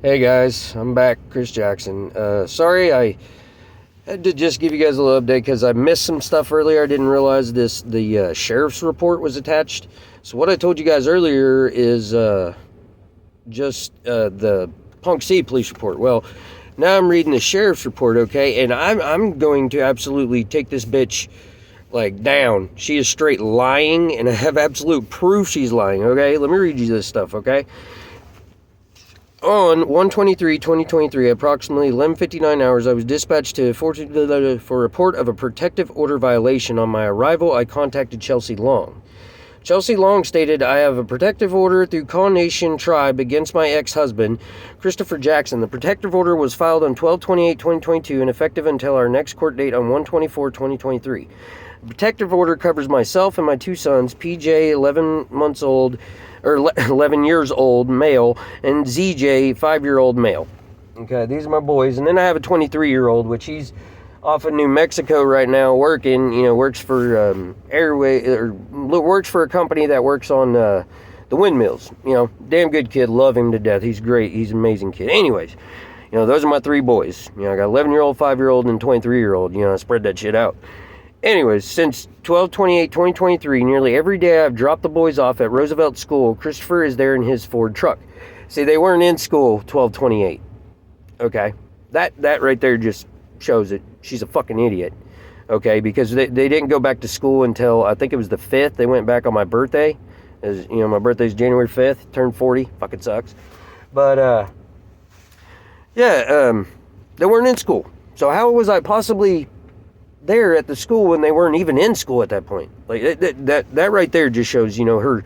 Hey guys, I'm back, Chris Jackson. Sorry, I had to just give you guys a little update because I missed some stuff earlier. I didn't realize the sheriff's report was attached. So what I told you guys earlier is just the Punk City police report. Well, now I'm reading the sheriff's report, okay, and I'm going to absolutely take this bitch like down. She is straight lying, and I have absolute proof she's lying. Okay, let me read you this stuff, okay. On 1/23/2023, approximately 11:59 hours, I was dispatched to for a report of a protective order violation. On my arrival, I contacted Chelsea Long. Chelsea Long stated, I have a protective order through Kaw Nation Tribe against my ex-husband, Christopher Jackson. The protective order was filed on 12/28/2022 and effective until our next court date on 1/24/2023. The protective order covers myself and my two sons, PJ, 11 months old, or 11 years old, male, and ZJ, 5-year-old male. Okay, these are my boys. And then I have a 23-year-old, which he's off in New Mexico right now working, works for works for a company that works on the windmills. Damn good kid, love him to death. He's great, he's an amazing kid. Anyways, those are my three boys. I got 11-year-old, 5-year-old, and 23-year-old. I spread that shit out. Anyways, since 12/28/2023, nearly every day I've dropped the boys off at Roosevelt School. Christopher is there in his Ford truck. See, they weren't in school 12/28. Okay? That right there just shows it. She's a fucking idiot. Okay? Because they didn't go back to school until, I think it was the 5th. They went back on my birthday. As my birthday's January 5th. Turned 40. Fucking sucks. But, they weren't in school. So how was I possibly there at the school when they weren't even in school at that point? Like that right there just shows her,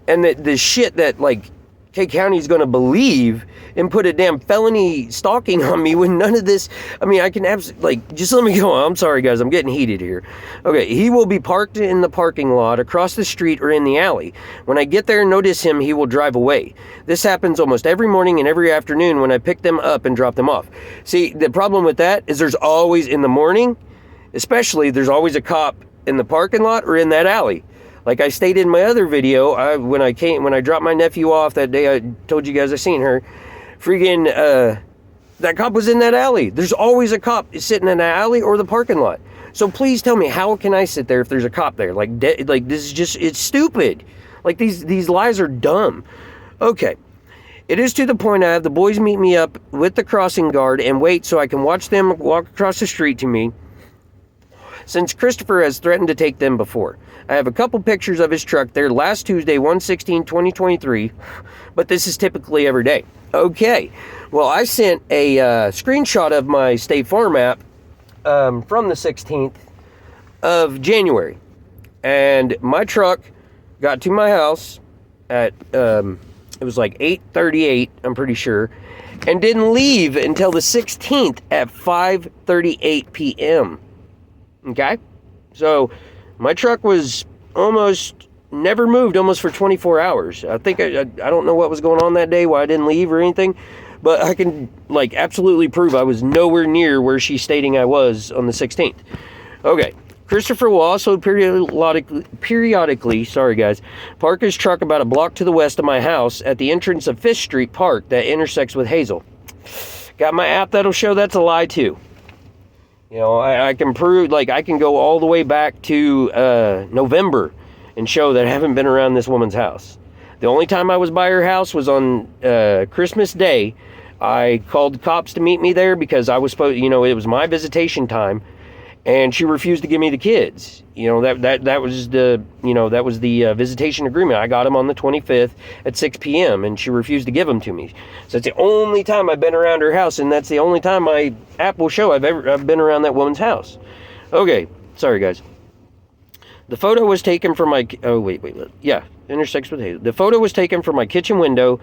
and the shit that like K County's gonna believe and put a damn felony stalking on me when none of this. I mean, I can absolutely just let me go on. I'm sorry guys, I'm getting heated here. Okay, he will be parked in the parking lot across the street or in the alley. When I get there and notice him, he will drive away. This happens almost every morning and every afternoon when I pick them up and drop them off. See, the problem with that is there's always in the morning, especially, there's always a cop in the parking lot or in that alley. Like I stated in my other video, when I dropped my nephew off that day, I told you guys I seen her. That cop was in that alley. There's always a cop sitting in that alley or the parking lot. So please tell me, how can I sit there if there's a cop there? Like this is just, it's stupid. Like these lies are dumb. Okay. It is to the point I have the boys meet me up with the crossing guard and wait so I can watch them walk across the street to me, since Christopher has threatened to take them before. I have a couple pictures of his truck there last Tuesday, 1/16/2023, but this is typically every day. Okay, well, I sent a screenshot of my State Farm app from the 16th of January, and my truck got to my house at, it was like 8:38, I'm pretty sure, and didn't leave until the 16th at 5:38 p.m. Okay, so my truck was almost never moved almost for 24 hours. I think I don't know what was going on that day, why I didn't leave or anything, but I can like absolutely prove I was nowhere near where she's stating I was on the 16th. Okay, Christopher will also periodically, sorry guys, park his truck about a block to the west of my house at the entrance of 5th Street Park that intersects with Hazel. Got my app that'll show that's a lie too. I can prove, like, I can go all the way back to November and show that I haven't been around this woman's house. The only time I was by her house was on Christmas Day. I called the cops to meet me there because I was supposed, it was my visitation time, and she refused to give me the kids. That was the visitation agreement. I got them on the 25th at 6 p.m. and she refused to give them to me. So it's the only time I've been around her house, and that's the only time my app will show I've been around that woman's house. Okay, sorry guys. The photo was taken from my, intersects with Hazel. The photo was taken from my kitchen window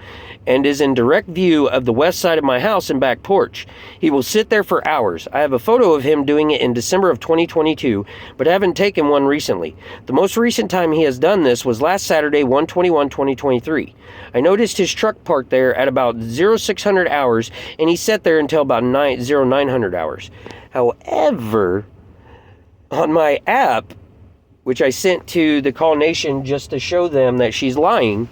and is in direct view of the west side of my house and back porch. He will sit there for hours. I have a photo of him doing it in December of 2022, but haven't taken one recently. The most recent time he has done this was last Saturday, 1/21/2023. I noticed his truck parked there at about 0600 hours, and he sat there until about 0900 hours. However, on my app, which I sent to the Call Nation just to show them that she's lying,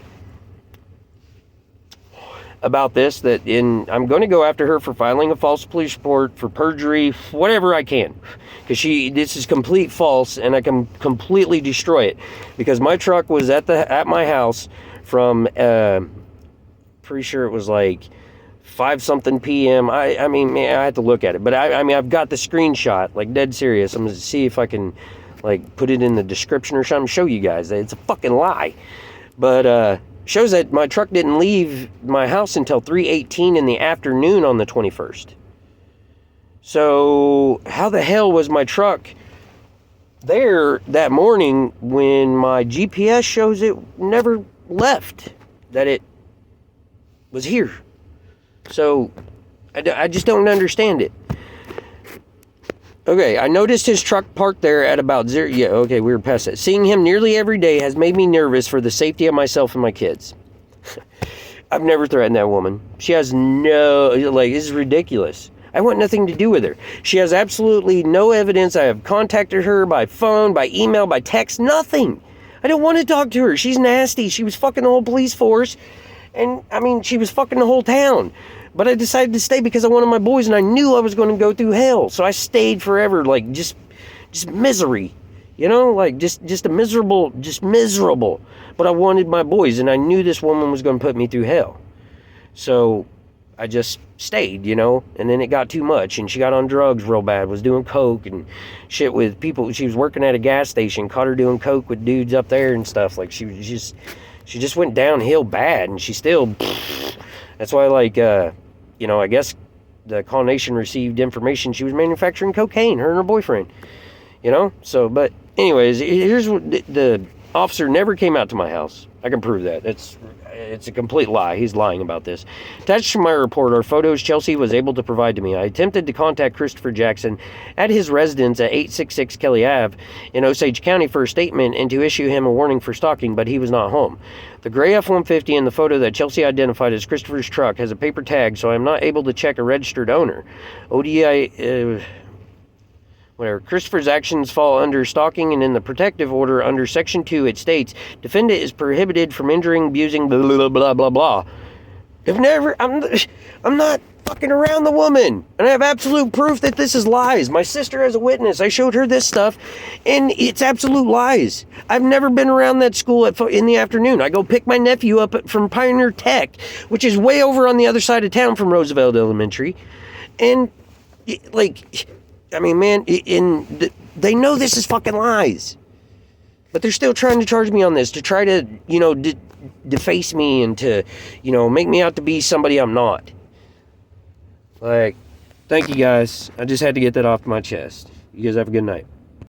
about this, I'm going to go after her for filing a false police report, for perjury, whatever I can, because this is complete false, and I can completely destroy it, because my truck was at my house from pretty sure it was like 5 something p.m. I mean, man, I had to look at it, but I mean, I've got the screenshot, like, dead serious. I'm gonna see if I can, like, put it in the description or something, show you guys that it's a fucking lie. But shows that my truck didn't leave my house until 3:18 in the afternoon on the 21st. So how the hell was my truck there that morning when my GPS shows it never left, that it was here? So I just don't understand it. Okay, I noticed his truck parked there at about 0. Yeah, okay, we were past that. Seeing him nearly every day has made me nervous for the safety of myself and my kids. I've never threatened that woman. She has no, like, this is ridiculous. I want nothing to do with her. She has absolutely no evidence. I have contacted her by phone, by email, by text, nothing. I don't want to talk to her. She's nasty. She was fucking the whole police force. And, I mean, she was fucking the whole town. But I decided to stay because I wanted my boys, and I knew I was going to go through hell. So I stayed forever, like, just misery. You know, like, just miserable. But I wanted my boys, and I knew this woman was going to put me through hell. So I just stayed, you know, and then it got too much, and she got on drugs real bad, was doing coke and shit with people. She was working at a gas station, caught her doing coke with dudes up there and stuff. Like, she just went downhill bad, and she still... That's why, like, you know, I guess the Call Nation received information she was manufacturing cocaine, her and her boyfriend, you know? So, but anyways, here's what the officer never came out to my house. I can prove that. It's a complete lie. He's lying about this. Attached to my report are photos Chelsea was able to provide to me. I attempted to contact Christopher Jackson at his residence at 866 Kelly Ave in Osage County for a statement and to issue him a warning for stalking, but he was not home. The gray F-150 in the photo that Chelsea identified as Christopher's truck has a paper tag, so I'm not able to check a registered owner. ODI... whatever. Christopher's actions fall under stalking, and in the protective order under Section 2, it states, defendant is prohibited from injuring, abusing, blah, blah, blah, blah, blah. I'm not fucking around the woman. And I have absolute proof that this is lies. My sister has a witness. I showed her this stuff, and it's absolute lies. I've never been around that school in the afternoon. I go pick my nephew up from Pioneer Tech, which is way over on the other side of town from Roosevelt Elementary. And, like... I mean, man, they know this is fucking lies. But they're still trying to charge me on this, to try to, you know, deface me and to, you know, make me out to be somebody I'm not. Like, thank you guys. I just had to get that off my chest. You guys have a good night.